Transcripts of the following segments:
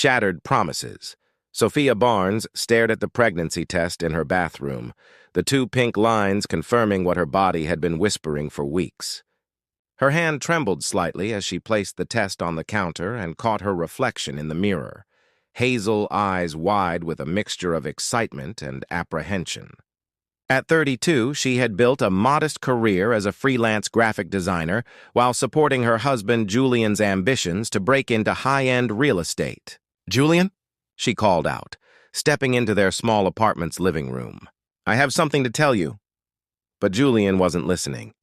shattered promises. Sophia Barnes stared at the pregnancy test in her bathroom, the two pink lines confirming what her body had been whispering for weeks. Her hand trembled slightly as she placed the test on the counter and caught her reflection in the mirror, hazel eyes wide with a mixture of excitement and apprehension. At 32, she had built a modest career as a freelance graphic designer while supporting her husband Julian's ambitions to break into high-end real estate. "Julian?" she called out, stepping into their small apartment's living room. "I have something to tell you." But Julian wasn't listening.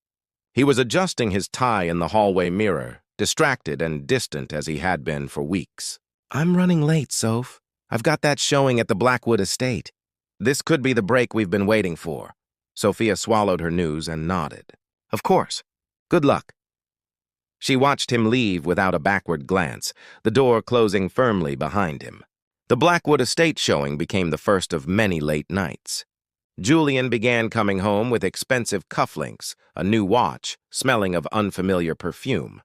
He was adjusting his tie in the hallway mirror, distracted and distant as he had been for weeks. "I'm running late, Soph. I've got that showing at the Blackwood estate. This could be the break we've been waiting for." Sophia swallowed her news and nodded. "Of course. Good luck." She watched him leave without a backward glance, the door closing firmly behind him. The Blackwood estate showing became the first of many late nights. Julian began coming home with expensive cufflinks, a new watch, smelling of unfamiliar perfume.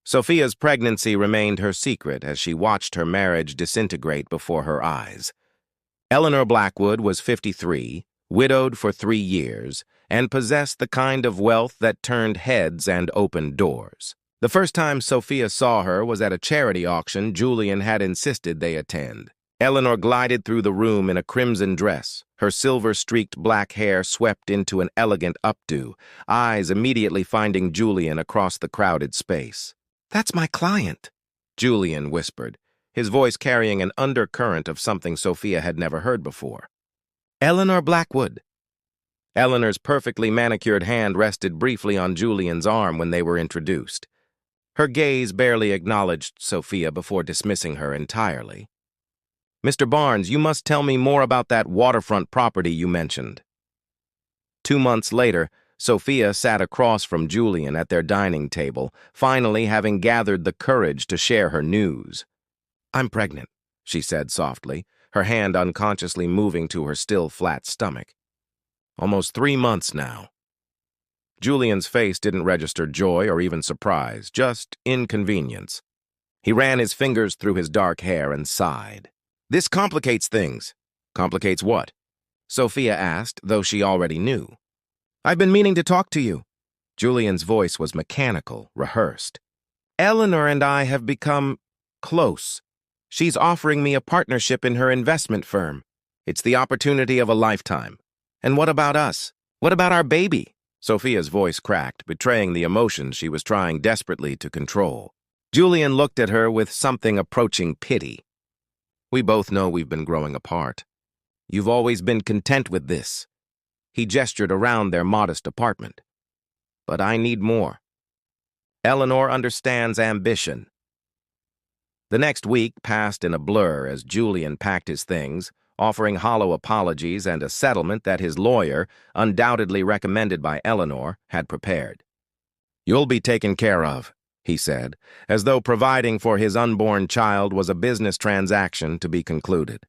Sophia's pregnancy remained her secret as she watched her marriage disintegrate before her eyes. Eleanor Blackwood was 53, widowed for 3 years, and possessed the kind of wealth that turned heads and opened doors. The first time Sophia saw her was at a charity auction Julian had insisted they attend. Eleanor glided through the room in a crimson dress, her silver-streaked black hair swept into an elegant updo, eyes immediately finding Julian across the crowded space. "That's my client," Julian whispered, his voice carrying an undercurrent of something Sophia had never heard before. "Eleanor Blackwood." Eleanor's perfectly manicured hand rested briefly on Julian's arm when they were introduced. Her gaze barely acknowledged Sophia before dismissing her entirely. "Mr. Barnes, you must tell me more about that waterfront property you mentioned." 2 months later, Sophia sat across from Julian at their dining table, finally having gathered the courage to share her news. "I'm pregnant," she said softly, her hand unconsciously moving to her still flat stomach. "Almost 3 months now." Julian's face didn't register joy or even surprise, just inconvenience. He ran his fingers through his dark hair and sighed. "This complicates things." "Complicates what?" Sophia asked, though she already knew. "I've been meaning to talk to you." Julian's voice was mechanical, rehearsed. "Eleanor and I have become close. She's offering me a partnership in her investment firm. It's the opportunity of a lifetime. And what about us? What about our baby?" Sophia's voice cracked, betraying the emotions she was trying desperately to control. Julian looked at her with something approaching pity. "We both know we've been growing apart. You've always been content with this." He gestured around their modest apartment. "But I need more. Eleanor understands ambition." The next week passed in a blur as Julian packed his things, offering hollow apologies and a settlement that his lawyer, undoubtedly recommended by Eleanor, had prepared. "You'll be taken care of," he said, as though providing for his unborn child was a business transaction to be concluded.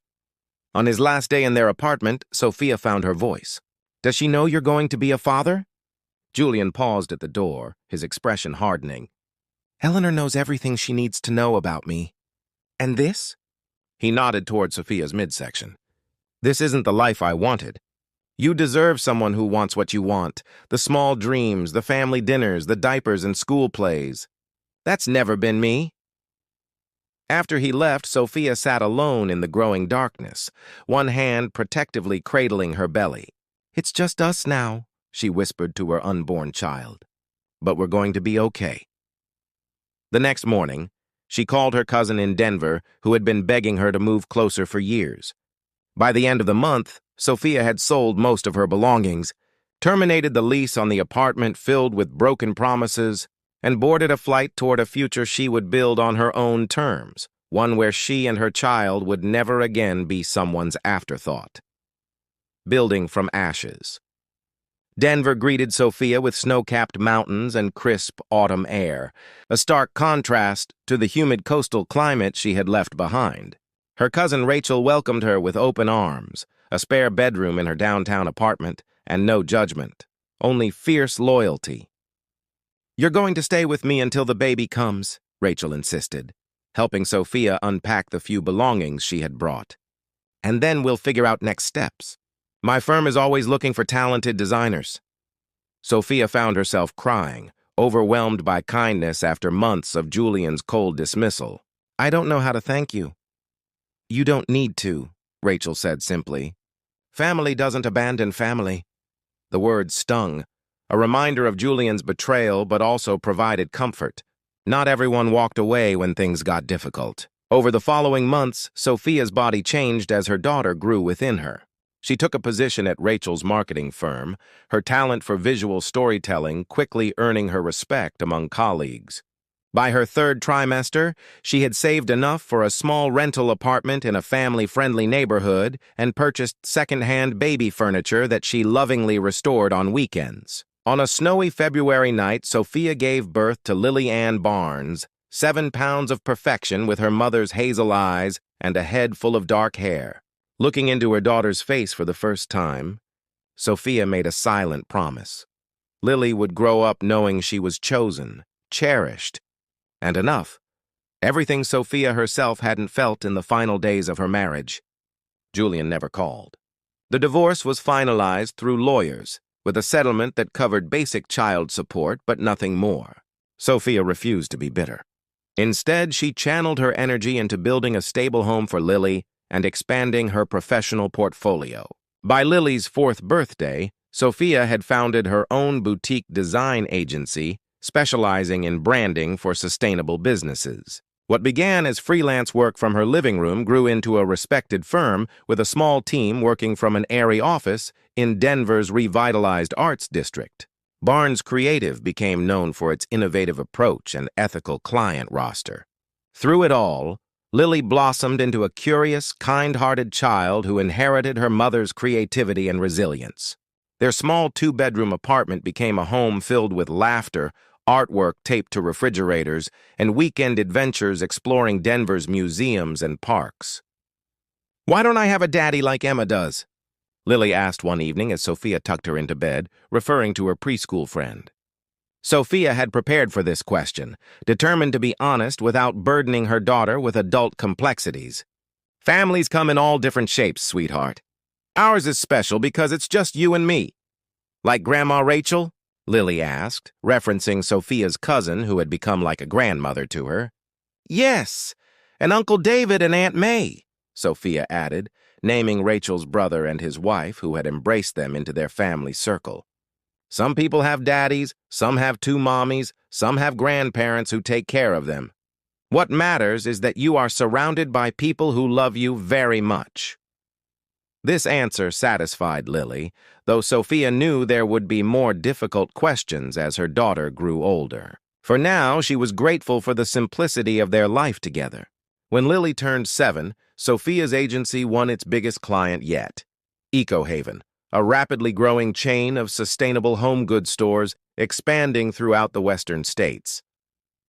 On his last day in their apartment, Sophia found her voice. "Does she know you're going to be a father?" Julian paused at the door, his expression hardening. "Eleanor knows everything she needs to know about me. And this?" He nodded toward Sophia's midsection. "This isn't the life I wanted. You deserve someone who wants what you want, the small dreams, the family dinners, the diapers and school plays. That's never been me." After he left, Sophia sat alone in the growing darkness, one hand protectively cradling her belly. "It's just us now," she whispered to her unborn child. "But we're going to be okay." The next morning, she called her cousin in Denver, who had been begging her to move closer for years. By the end of the month, Sophia had sold most of her belongings, terminated the lease on the apartment filled with broken promises, and boarded a flight toward a future she would build on her own terms, one where she and her child would never again be someone's afterthought. Building from ashes. Denver greeted Sophia with snow-capped mountains and crisp autumn air, a stark contrast to the humid coastal climate she had left behind. Her cousin Rachel welcomed her with open arms, a spare bedroom in her downtown apartment, and no judgment, only fierce loyalty. "You're going to stay with me until the baby comes," Rachel insisted. helping Sophia unpack the few belongings she had brought. And then we'll figure out next steps. My firm is always looking for talented designers. Sophia found herself crying, overwhelmed by kindness after months of Julian's cold dismissal. I don't know how to thank you. You don't need to, Rachel said simply. Family doesn't abandon family. The word stung, a reminder of Julian's betrayal, but also provided comfort. Not everyone walked away when things got difficult. Over the following months, Sophia's body changed as her daughter grew within her. She took a position at Rachel's marketing firm, her talent for visual storytelling quickly earning her respect among colleagues. By her third trimester, she had saved enough for a small rental apartment in a family-friendly neighborhood and purchased second-hand baby furniture that she lovingly restored on weekends. On a snowy February night, Sophia gave birth to Lily Ann Barnes, 7 pounds of perfection with her mother's hazel eyes and a head full of dark hair. Looking into her daughter's face for the first time, Sophia made a silent promise. Lily would grow up knowing she was chosen, cherished, and enough. Everything Sophia herself hadn't felt in the final days of her marriage. Julian never called. The divorce was finalized through lawyers, with a settlement that covered basic child support but nothing more. Sophia refused to be bitter. Instead, she channeled her energy into building a stable home for Lily and expanding her professional portfolio. By Lily's 4th birthday, Sophia had founded her own boutique design agency, specializing in branding for sustainable businesses. What began as freelance work from her living room grew into a respected firm with a small team working from an airy office in Denver's revitalized arts district. Barnes Creative became known for its innovative approach and ethical client roster. Through it all, Lily blossomed into a curious, kind-hearted child who inherited her mother's creativity and resilience. Their small 2-bedroom apartment became a home filled with laughter, artwork taped to refrigerators, and weekend adventures exploring Denver's museums and parks. "Why don't I have a daddy like Emma does?" Lily asked one evening as Sophia tucked her into bed, referring to her preschool friend. Sophia had prepared for this question, determined to be honest without burdening her daughter with adult complexities. "Families come in all different shapes, sweetheart. Ours is special because it's just you and me." "Like Grandma Rachel?" Lily asked, referencing Sophia's cousin who had become like a grandmother to her. "Yes, and Uncle David and Aunt May," Sophia added, naming Rachel's brother and his wife who had embraced them into their family circle. "Some people have daddies, some have 2 mommies, some have grandparents who take care of them. What matters is that you are surrounded by people who love you very much." This answer satisfied Lily, though Sophia knew there would be more difficult questions as her daughter grew older. For now, she was grateful for the simplicity of their life together. When Lily turned 7, Sophia's agency won its biggest client yet, EcoHaven, a rapidly growing chain of sustainable home goods stores expanding throughout the western states.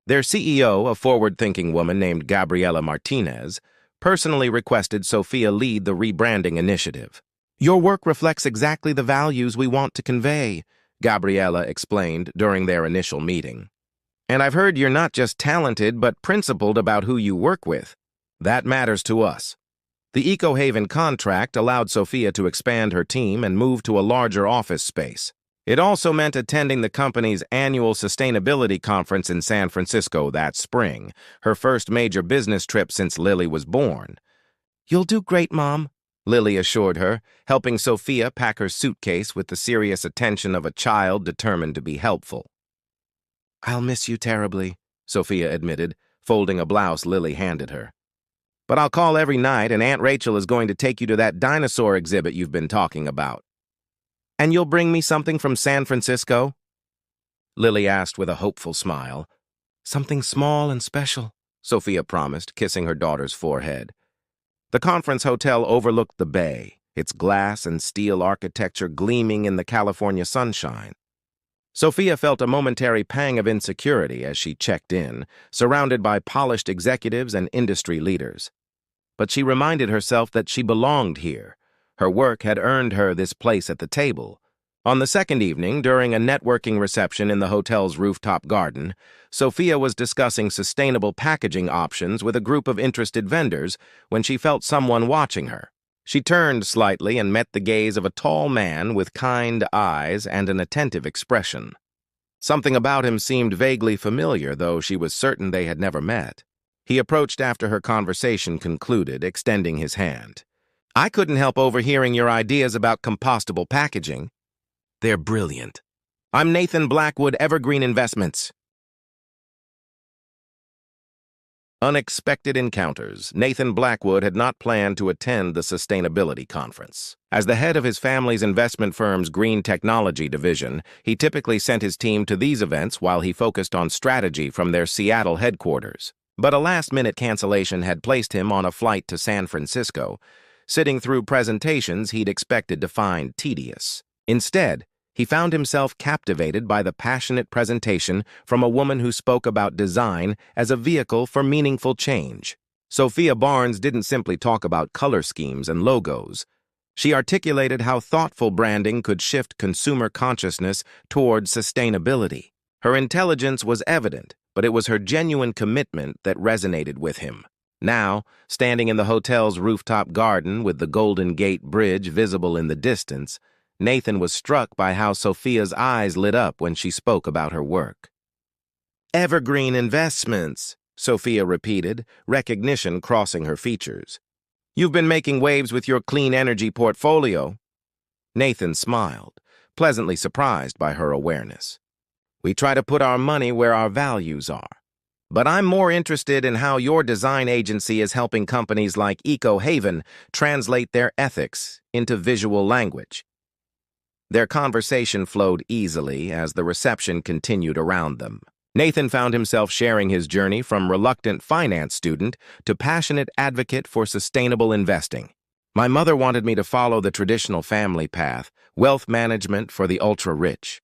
Their CEO, a forward-thinking woman named Gabriela Martinez, personally requested Sophia lead the rebranding initiative. "Your work reflects exactly the values we want to convey," Gabriela explained during their initial meeting. "And I've heard you're not just talented but principled about who you work with. That matters to us." The EcoHaven contract allowed Sophia to expand her team and move to a larger office space. It also meant attending the company's annual sustainability conference in San Francisco that spring, her first major business trip since Lily was born. "You'll do great, Mom," Lily assured her, helping Sophia pack her suitcase with the serious attention of a child determined to be helpful. "I'll miss you terribly," Sophia admitted, folding a blouse Lily handed her. "But I'll call every night, and Aunt Rachel is going to take you to that dinosaur exhibit you've been talking about." "And you'll bring me something from San Francisco?" Lily asked with a hopeful smile. "Something small and special," Sophia promised, kissing her daughter's forehead. The conference hotel overlooked the bay, its glass and steel architecture gleaming in the California sunshine. Sophia felt a momentary pang of insecurity as she checked in, surrounded by polished executives and industry leaders. But she reminded herself that she belonged here. Her work had earned her this place at the table. On the second evening, during a networking reception in the hotel's rooftop garden, Sophia was discussing sustainable packaging options with a group of interested vendors when she felt someone watching her. She turned slightly and met the gaze of a tall man with kind eyes and an attentive expression. Something about him seemed vaguely familiar, though she was certain they had never met. He approached after her conversation concluded, extending his hand. "I couldn't help overhearing your ideas about compostable packaging. They're brilliant. I'm Nathan Blackwood, Evergreen Investments." Unexpected encounters. Nathan Blackwood had not planned to attend the sustainability conference. As the head of his family's investment firm's green technology division, he typically sent his team to these events while he focused on strategy from their Seattle headquarters. But a last-minute cancellation had placed him on a flight to San Francisco, sitting through presentations he'd expected to find tedious. Instead, he found himself captivated by the passionate presentation from a woman who spoke about design as a vehicle for meaningful change. Sophia Barnes didn't simply talk about color schemes and logos. She articulated how thoughtful branding could shift consumer consciousness toward sustainability. Her intelligence was evident, but it was her genuine commitment that resonated with him. Now, standing in the hotel's rooftop garden with the Golden Gate Bridge visible in the distance, Nathan was struck by how Sophia's eyes lit up when she spoke about her work. "Evergreen Investments," Sophia repeated, recognition crossing her features. "You've been making waves with your clean energy portfolio." Nathan smiled, pleasantly surprised by her awareness. "We try to put our money where our values are. But I'm more interested in how your design agency is helping companies like Eco Haven translate their ethics into visual language." Their conversation flowed easily as the reception continued around them. Nathan found himself sharing his journey from reluctant finance student to passionate advocate for sustainable investing. "My mother wanted me to follow the traditional family path, wealth management for the ultra-rich.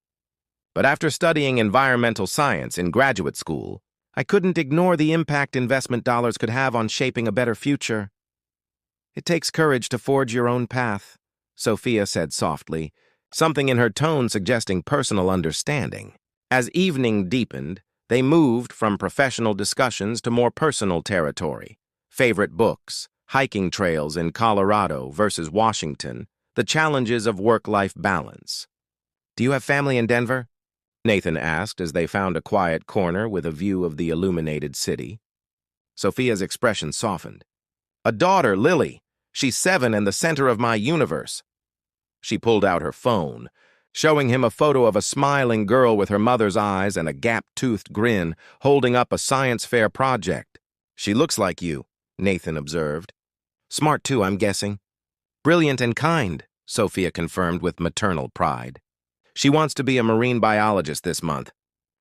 But after studying environmental science in graduate school, I couldn't ignore the impact investment dollars could have on shaping a better future." "It takes courage to forge your own path," Sophia said softly, something in her tone suggesting personal understanding. As evening deepened, they moved from professional discussions to more personal territory. Favorite books, hiking trails in Colorado versus Washington, the challenges of work-life balance. "Do you have family in Denver?" Nathan asked as they found a quiet corner with a view of the illuminated city. Sophia's expression softened. "A daughter, Lily. She's 7 and the center of my universe." She pulled out her phone, showing him a photo of a smiling girl with her mother's eyes and a gap-toothed grin, holding up a science fair project. "She looks like you," Nathan observed. "Smart too, I'm guessing." "Brilliant and kind," Sophia confirmed with maternal pride. "She wants to be a marine biologist this month.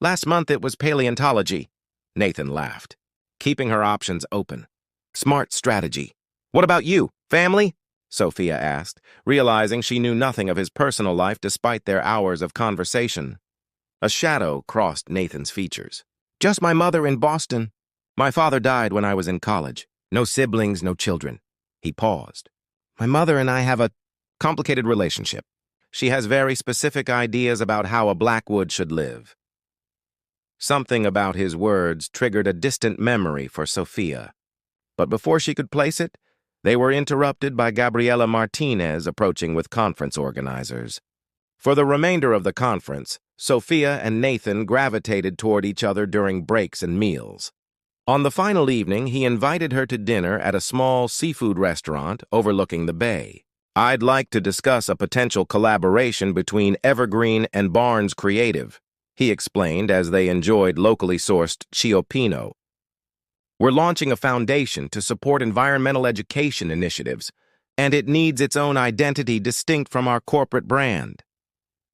Last month it was paleontology." Nathan laughed, keeping her options open. "Smart strategy. What about you? Family?" Sophia asked, realizing she knew nothing of his personal life despite their hours of conversation. A shadow crossed Nathan's features. "Just my mother in Boston. My father died when I was in college. No siblings, no children." He paused. "My mother and I have a complicated relationship. She has very specific ideas about how a Blackwood should live." Something about his words triggered a distant memory for Sophia. But before she could place it, they were interrupted by Gabriela Martinez approaching with conference organizers. For the remainder of the conference, Sophia and Nathan gravitated toward each other during breaks and meals. On the final evening, he invited her to dinner at a small seafood restaurant overlooking the bay. "I'd like to discuss a potential collaboration between Evergreen and Barnes Creative," he explained as they enjoyed locally sourced Chiopino. "We're launching a foundation to support environmental education initiatives, and it needs its own identity distinct from our corporate brand."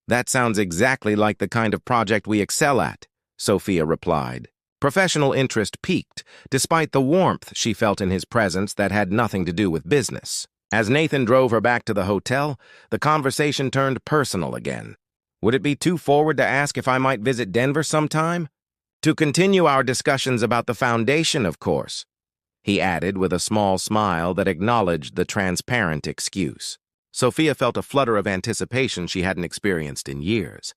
"That sounds exactly like the kind of project we excel at," Sophia replied. Professional interest peaked, despite the warmth she felt in his presence that had nothing to do with business. As Nathan drove her back to the hotel, the conversation turned personal again. "Would it be too forward to ask if I might visit Denver sometime?" "To continue our discussions about the foundation, of course," he added with a small smile that acknowledged the transparent excuse. Sophia felt a flutter of anticipation she hadn't experienced in years.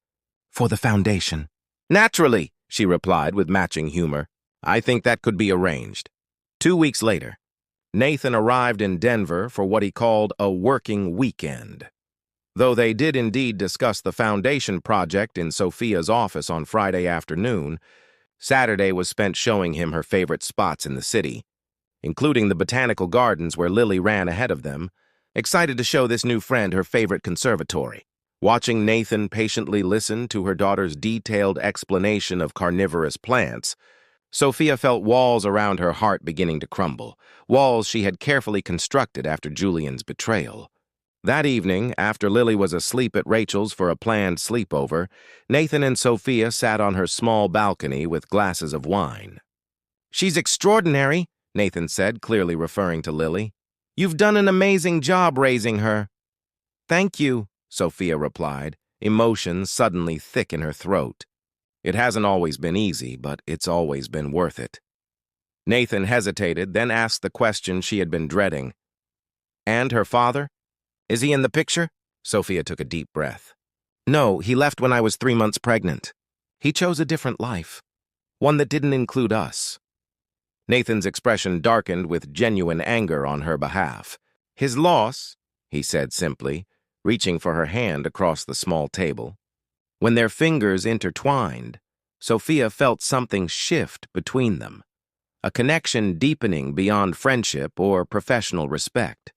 For the foundation. Naturally, she replied with matching humor. I think that could be arranged. 2 weeks later, Nathan arrived in Denver for what he called a working weekend. Though they did indeed discuss the foundation project in Sophia's office on Friday afternoon, Saturday was spent showing him her favorite spots in the city, including the botanical gardens where Lily ran ahead of them, excited to show this new friend her favorite conservatory. Watching Nathan patiently listen to her daughter's detailed explanation of carnivorous plants, Sophia felt walls around her heart beginning to crumble, walls she had carefully constructed after Julian's betrayal. That evening, after Lily was asleep at Rachel's for a planned sleepover, Nathan and Sophia sat on her small balcony with glasses of wine. She's extraordinary, Nathan said, clearly referring to Lily. You've done an amazing job raising her. Thank you, Sophia replied, emotion suddenly thick in her throat. It hasn't always been easy, but it's always been worth it. Nathan hesitated, then asked the question she had been dreading. And her father? Is he in the picture? Sophia took a deep breath. No, he left when I was 3 months pregnant. He chose a different life, one that didn't include us. Nathan's expression darkened with genuine anger on her behalf. His loss, he said simply, reaching for her hand across the small table. When their fingers intertwined, Sophia felt something shift between them, a connection deepening beyond friendship or professional respect.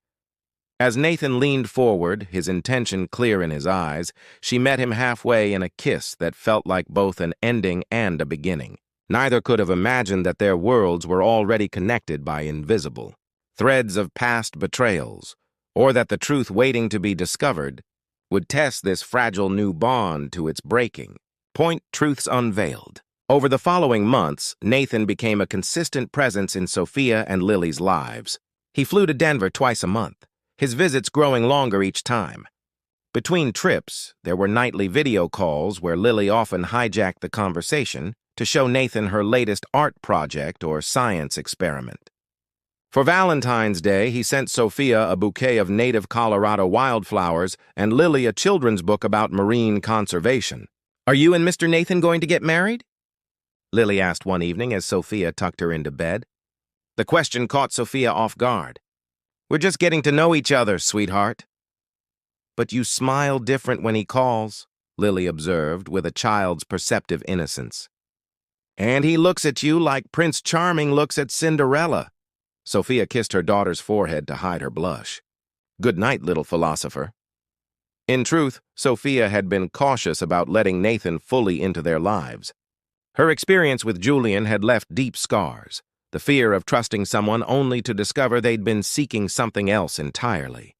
As Nathan leaned forward, his intention clear in his eyes, she met him halfway in a kiss that felt like both an ending and a beginning. Neither could have imagined that their worlds were already connected by invisible threads of past betrayals, or that the truth waiting to be discovered would test this fragile new bond to its breaking. Point truths unveiled. Over the following months, Nathan became a consistent presence in Sophia and Lily's lives. He flew to Denver twice a month, his visits growing longer each time. Between trips, there were nightly video calls where Lily often hijacked the conversation to show Nathan her latest art project or science experiment. For Valentine's Day, he sent Sophia a bouquet of native Colorado wildflowers and Lily a children's book about marine conservation. Are you and Mr. Nathan going to get married? Lily asked one evening as Sophia tucked her into bed. The question caught Sophia off guard. We're just getting to know each other, sweetheart. But you smile different when he calls, Lily observed with a child's perceptive innocence. And he looks at you like Prince Charming looks at Cinderella. Sophia kissed her daughter's forehead to hide her blush. Good night, little philosopher. In truth, Sophia had been cautious about letting Nathan fully into their lives. Her experience with Julian had left deep scars, the fear of trusting someone only to discover they'd been seeking something else entirely.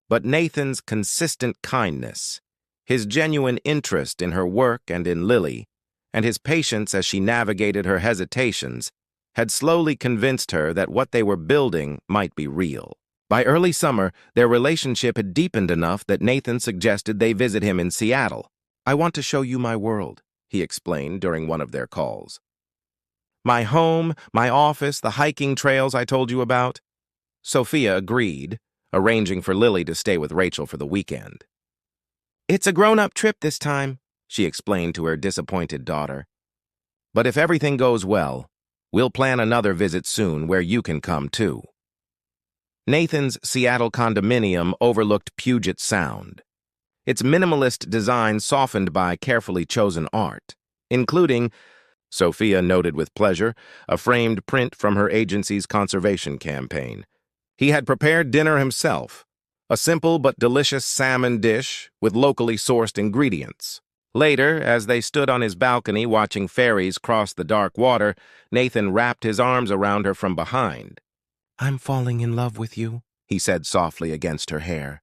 But Nathan's consistent kindness, his genuine interest in her work and in Lily, and his patience as she navigated her hesitations, had slowly convinced her that what they were building might be real. By early summer, their relationship had deepened enough that Nathan suggested they visit him in Seattle. I want to show you my world, he explained during one of their calls. My home, my office, the hiking trails I told you about. Sophia agreed, arranging for Lily to stay with Rachel for the weekend. It's a grown-up trip this time, she explained to her disappointed daughter. But if everything goes well, we'll plan another visit soon where you can come too. Nathan's Seattle condominium overlooked Puget Sound, its minimalist design softened by carefully chosen art, including, Sophia noted with pleasure, a framed print from her agency's conservation campaign. He had prepared dinner himself, a simple but delicious salmon dish with locally sourced ingredients. Later, as they stood on his balcony watching ferries cross the dark water, Nathan wrapped his arms around her from behind. I'm falling in love with you, he said softly against her hair.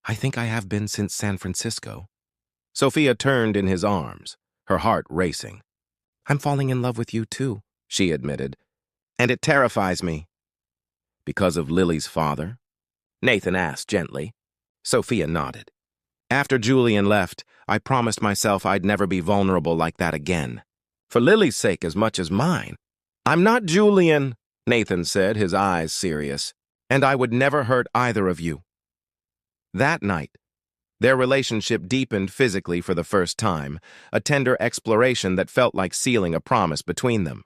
I think I have been since San Francisco. Sophia turned in his arms, her heart racing. I'm falling in love with you too, she admitted, and it terrifies me. Because of Lily's father? Nathan asked gently. Sophia nodded. After Julian left, I promised myself I'd never be vulnerable like that again. For Lily's sake as much as mine. I'm not Julian, Nathan said, his eyes serious, and I would never hurt either of you. That night, their relationship deepened physically for the first time, a tender exploration that felt like sealing a promise between them.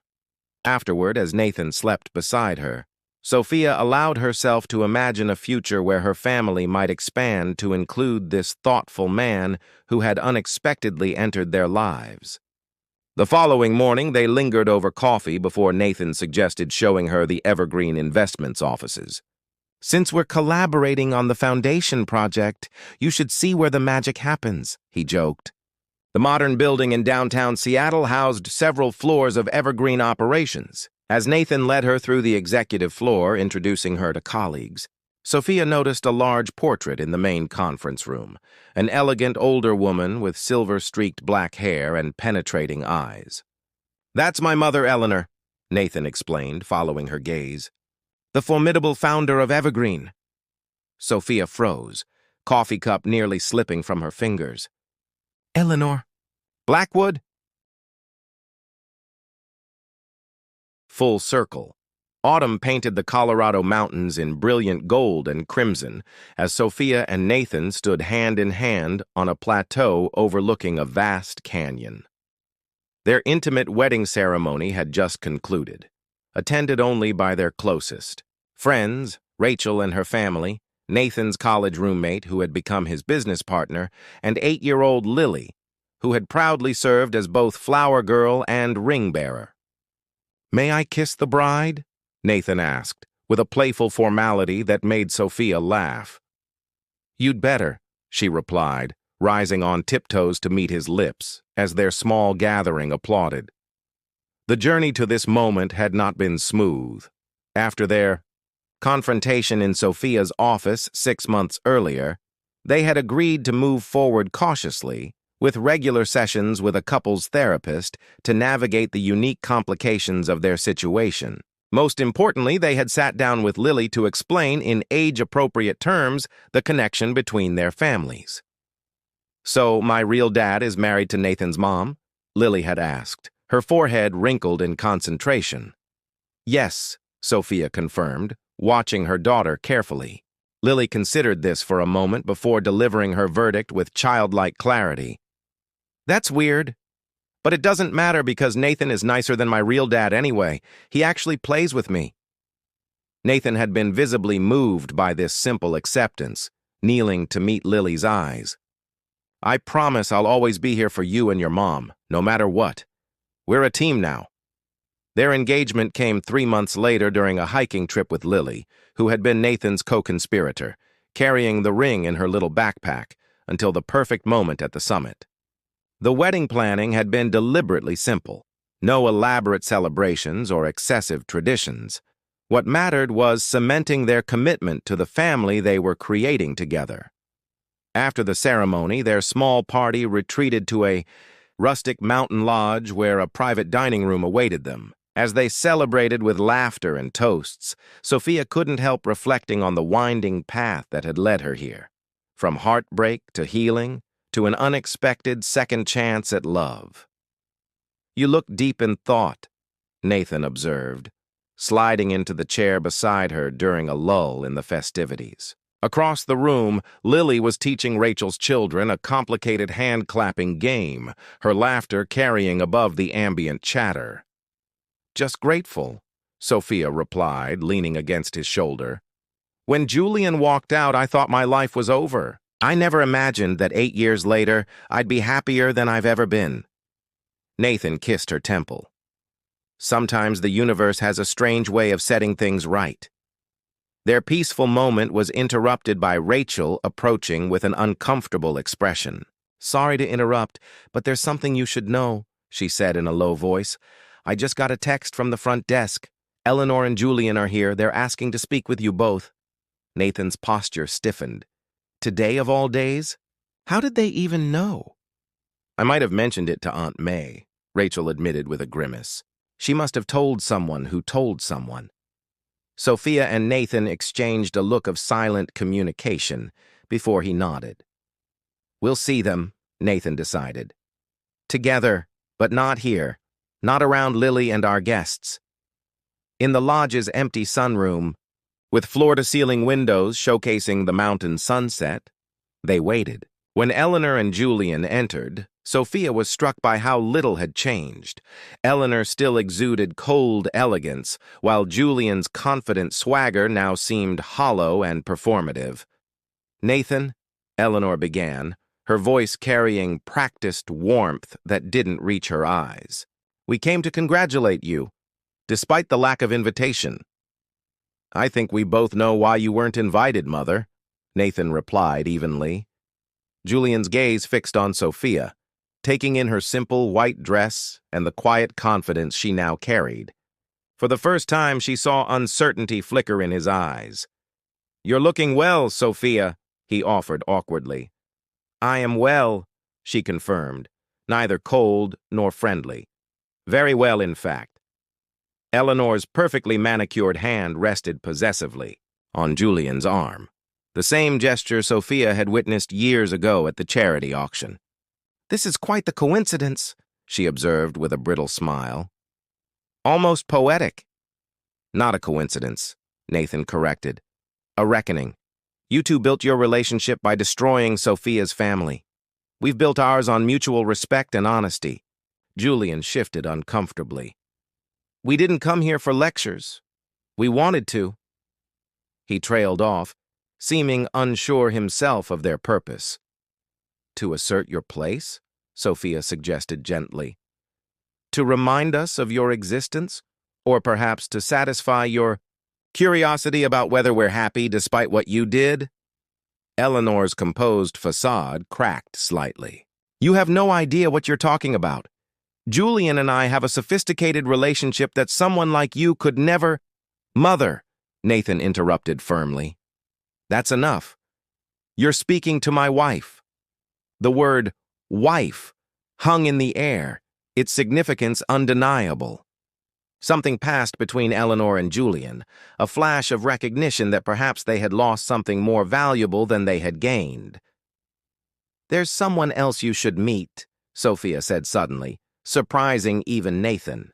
Afterward, as Nathan slept beside her, Sophia allowed herself to imagine a future where her family might expand to include this thoughtful man who had unexpectedly entered their lives. The following morning, they lingered over coffee before Nathan suggested showing her the Evergreen Investments offices. "Since we're collaborating on the foundation project, you should see where the magic happens," he joked. The modern building in downtown Seattle housed several floors of Evergreen operations. As Nathan led her through the executive floor, introducing her to colleagues, Sophia noticed a large portrait in the main conference room, an elegant older woman with silver-streaked black hair and penetrating eyes. "That's my mother, Eleanor," Nathan explained, following her gaze. "The formidable founder of Evergreen." Sophia froze, coffee cup nearly slipping from her fingers. "Eleanor. Blackwood?" Full circle. Autumn painted the Colorado mountains in brilliant gold and crimson as Sophia and Nathan stood hand in hand on a plateau overlooking a vast canyon. Their intimate wedding ceremony had just concluded, attended only by their closest friends, Rachel and her family, Nathan's college roommate who had become his business partner, and 8-year-old Lily, who had proudly served as both flower girl and ring bearer. "May I kiss the bride?" Nathan asked, with a playful formality that made Sophia laugh. "You'd better," she replied, rising on tiptoes to meet his lips, as their small gathering applauded. The journey to this moment had not been smooth. After their confrontation in Sophia's office 6 months earlier, they had agreed to move forward cautiously, with regular sessions with a couples therapist to navigate the unique complications of their situation. Most importantly, they had sat down with Lily to explain in age-appropriate terms the connection between their families. "So, my real dad is married to Nathan's mom?" Lily had asked, her forehead wrinkled in concentration. "Yes," Sophia confirmed, watching her daughter carefully. Lily considered this for a moment before delivering her verdict with childlike clarity. "That's weird. But it doesn't matter because Nathan is nicer than my real dad anyway. He actually plays with me." Nathan had been visibly moved by this simple acceptance, kneeling to meet Lily's eyes. "I promise I'll always be here for you and your mom, no matter what. We're a team now." Their engagement came 3 months later during a hiking trip with Lily, who had been Nathan's co-conspirator, carrying the ring in her little backpack until the perfect moment at the summit. The wedding planning had been deliberately simple. No elaborate celebrations or excessive traditions. What mattered was cementing their commitment to the family they were creating together. After the ceremony, their small party retreated to a rustic mountain lodge where a private dining room awaited them. As they celebrated with laughter and toasts, Sophia couldn't help reflecting on the winding path that had led her here. From heartbreak to healing, to an unexpected second chance at love. "You look deep in thought," Nathan observed, sliding into the chair beside her during a lull in the festivities. Across the room, Lily was teaching Rachel's children a complicated hand-clapping game, her laughter carrying above the ambient chatter. "Just grateful," Sophia replied, leaning against his shoulder. "When Julian walked out, I thought my life was over. I never imagined that 8 years later, I'd be happier than I've ever been." Nathan kissed her temple. "Sometimes the universe has a strange way of setting things right." Their peaceful moment was interrupted by Rachel approaching with an uncomfortable expression. "Sorry to interrupt, but there's something you should know," she said in a low voice. "I just got a text from the front desk. Eleanor and Julian are here. They're asking to speak with you both." Nathan's posture stiffened. Today of all days? How did they even know? "I might have mentioned it to Aunt May," Rachel admitted with a grimace. "She must have told someone who told someone." Sophia and Nathan exchanged a look of silent communication before he nodded. "We'll see them," Nathan decided. "Together, but not here. Not around Lily and our guests." In the lodge's empty sunroom, with floor-to-ceiling windows showcasing the mountain sunset, They waited. When Eleanor and Julian entered, Sophia was struck by how little had changed. Eleanor still exuded cold elegance, while Julian's confident swagger now seemed hollow and performative. "Nathan," Eleanor began, her voice carrying practiced warmth that didn't reach her eyes. "We came to congratulate you, despite the lack of invitation." "I think we both know why you weren't invited, Mother," Nathan replied evenly. Julian's gaze fixed on Sophia, taking in her simple white dress and the quiet confidence she now carried. For the first time, she saw uncertainty flicker in his eyes. "You're looking well, Sophia," he offered awkwardly. "I am well," she confirmed, neither cold nor friendly. "Very well, in fact." Eleanor's perfectly manicured hand rested possessively on Julian's arm, the same gesture Sophia had witnessed years ago at the charity auction. "This is quite the coincidence," she observed with a brittle smile. "Almost poetic." "Not a coincidence," Nathan corrected. "A reckoning. You two built your relationship by destroying Sophia's family. We've built ours on mutual respect and honesty." Julian shifted uncomfortably. "We didn't come here for lectures. We wanted to." He trailed off, seeming unsure himself of their purpose. "To assert your place?" Sophia suggested gently. "To remind us of your existence? Or perhaps to satisfy your curiosity about whether we're happy despite what you did?" Eleanor's composed facade cracked slightly. "You have no idea what you're talking about. Julian and I have a sophisticated relationship that someone like you could never—" "Mother," Nathan interrupted firmly. "That's enough. You're speaking to my wife." The word wife hung in the air, its significance undeniable. Something passed between Eleanor and Julian, a flash of recognition that perhaps they had lost something more valuable than they had gained. "There's someone else you should meet," Sophia said suddenly, surprising even Nathan.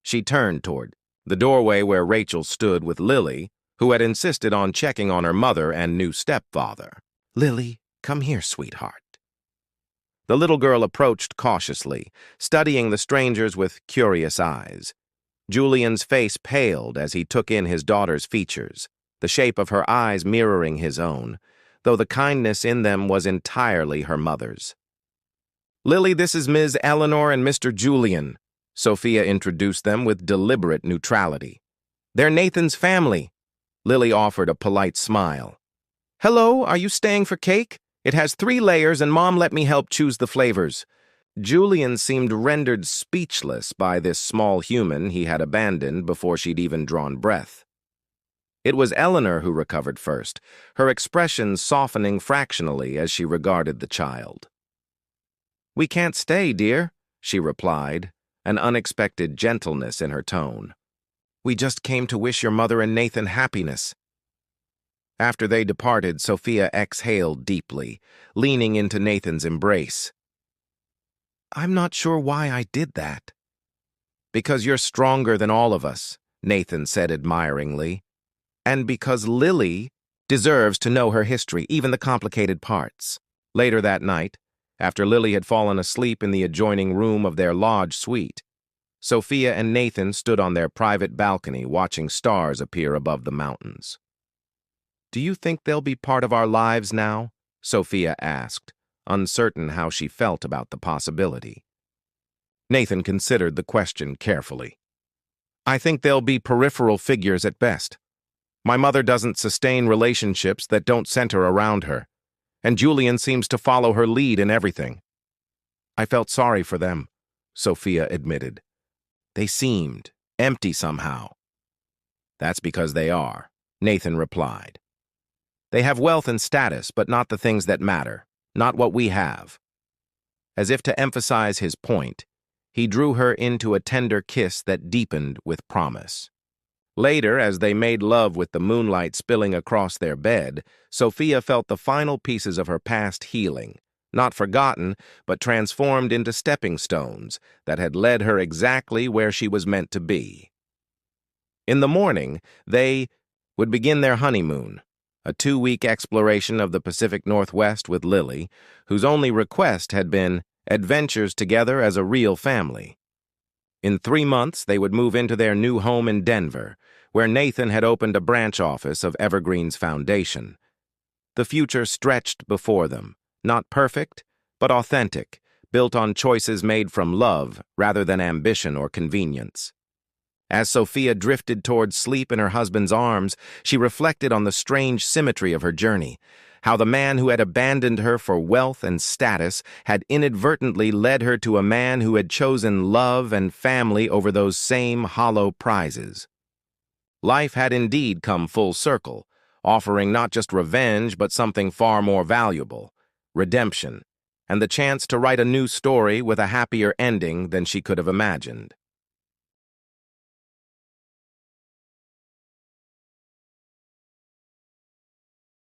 She turned toward the doorway where Rachel stood with Lily, who had insisted on checking on her mother and new stepfather. "Lily, come here, sweetheart." The little girl approached cautiously, studying the strangers with curious eyes. Julian's face paled as he took in his daughter's features, the shape of her eyes mirroring his own, though the kindness in them was entirely her mother's. "Lily, this is Ms. Eleanor and Mr. Julian," Sophia introduced them with deliberate neutrality. "They're Nathan's family." Lily offered a polite smile. "Hello, are you staying for cake? It has 3 layers and Mom let me help choose the flavors." Julian seemed rendered speechless by this small human he had abandoned before she'd even drawn breath. It was Eleanor who recovered first, her expression softening fractionally as she regarded the child. "We can't stay, dear," she replied, an unexpected gentleness in her tone. "We just came to wish your mother and Nathan happiness." After they departed, Sophia exhaled deeply, leaning into Nathan's embrace. "I'm not sure why I did that." "Because you're stronger than all of us," Nathan said admiringly. "And because Lily deserves to know her history, even the complicated parts." Later that night, after Lily had fallen asleep in the adjoining room of their lodge suite, Sophia and Nathan stood on their private balcony watching stars appear above the mountains. "Do you think they'll be part of our lives now?" Sophia asked, uncertain how she felt about the possibility. Nathan considered the question carefully. "I think they'll be peripheral figures at best. My mother doesn't sustain relationships that don't center around her, and Julian seems to follow her lead in everything." "I felt sorry for them," Sophia admitted. "They seemed empty somehow." "That's because they are," Nathan replied. "They have wealth and status, but not the things that matter, not what we have." As if to emphasize his point, he drew her into a tender kiss that deepened with promise. Later, as they made love with the moonlight spilling across their bed, Sophia felt the final pieces of her past healing, not forgotten, but transformed into stepping stones that had led her exactly where she was meant to be. In the morning, they would begin their honeymoon, a 2-week exploration of the Pacific Northwest with Lily, whose only request had been adventures together as a real family. In 3 months, they would move into their new home in Denver, where Nathan had opened a branch office of Evergreen's foundation. The future stretched before them, not perfect, but authentic, built on choices made from love rather than ambition or convenience. As Sophia drifted towards sleep in her husband's arms, she reflected on the strange symmetry of her journey, how the man who had abandoned her for wealth and status had inadvertently led her to a man who had chosen love and family over those same hollow prizes. Life had indeed come full circle, offering not just revenge but something far more valuable, redemption, and the chance to write a new story with a happier ending than she could have imagined.